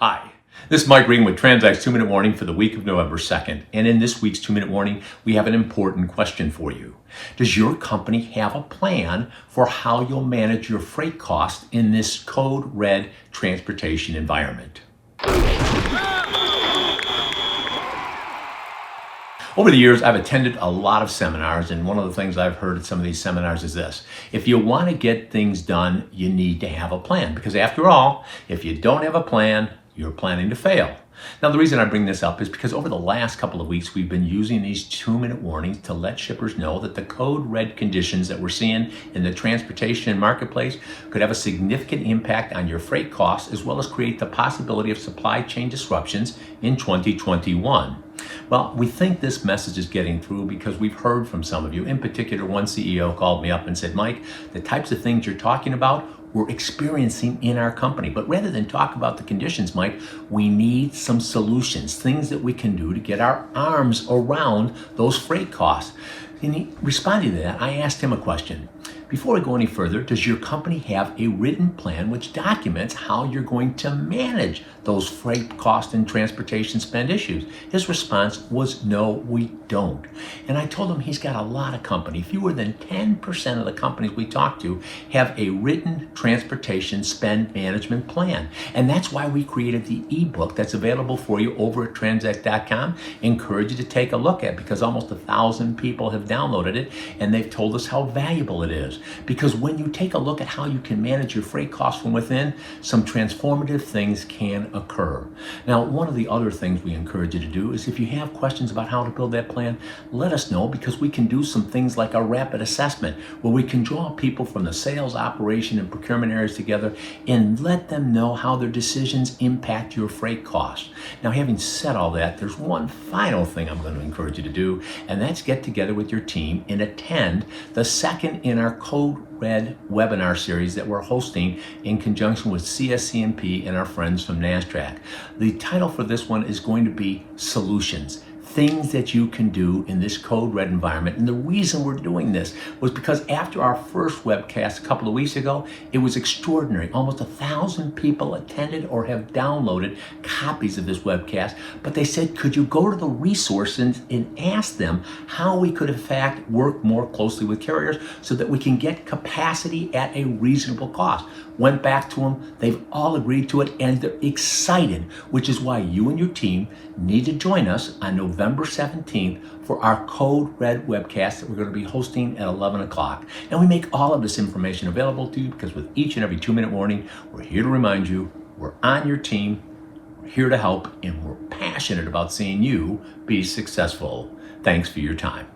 Hi, this is Mike Regan with TransAct's 2-Minute Warning for the week of November 2nd. And in this week's 2-Minute Warning, we have an important question for you. Does your company have a plan for how you'll manage your freight costs in this code red transportation environment? Over the years, I've attended a lot of seminars, and one of the things I've heard at some of these seminars is this: if you want to get things done, you need to have a plan, because after all, if you don't have a plan, you're planning to fail. Now, the reason I bring this up is because over the last couple of weeks, we've been using these 2-minute warnings to let shippers know that the code red conditions that we're seeing in the transportation marketplace could have a significant impact on your freight costs, as well as create the possibility of supply chain disruptions in 2021. Well, we think this message is getting through because we've heard from some of you. In particular, one CEO called me up and said, Mike, the types of things you're talking about, we're experiencing in our company. But rather than talk about the conditions, Mike, we need some solutions, things that we can do to get our arms around those freight costs. And he responded to that. I asked him a question. Before we go any further, does your company have a written plan which documents how you're going to manage those freight cost and transportation spend issues? His response was, no, we don't. And I told him he's got a lot of companies. Fewer than 10% of the companies we talk to have a written transportation spend management plan. And that's why we created the ebook that's available for you over at transact.com. Encourage you to take a look at it, because almost 1,000 people have downloaded it, and they've told us how valuable it is. Because when you take a look at how you can manage your freight costs from within, some transformative things can occur. Now, one of the other things we encourage you to do is, if you have questions about how to build that plan, let us know, because we can do some things like a rapid assessment where we can draw people from the sales, operation, and procurement areas together and let them know how their decisions impact your freight costs. Now, having said all that, there's one final thing I'm going to encourage you to do, and that's get together with your team and attend the second in our Code Red webinar series that we're hosting in conjunction with CSCMP and our friends from NASDAQ. The title for this one is going to be Solutions. Things that you can do in this code red environment. And the reason we're doing this was because after our first webcast a couple of weeks ago, it was extraordinary. Almost 1,000 people attended or have downloaded copies of this webcast, but they said, could you go to the resources and ask them how we could in fact work more closely with carriers so that we can get capacity at a reasonable cost. Went back to them, they've all agreed to it, and they're excited, which is why you and your team need to join us on November 17th for our Code Red webcast that we're going to be hosting at 11 o'clock. And we make all of this information available to you because with each and every 2-minute warning, we're here to remind you we're on your team, we're here to help, and we're passionate about seeing you be successful. Thanks for your time.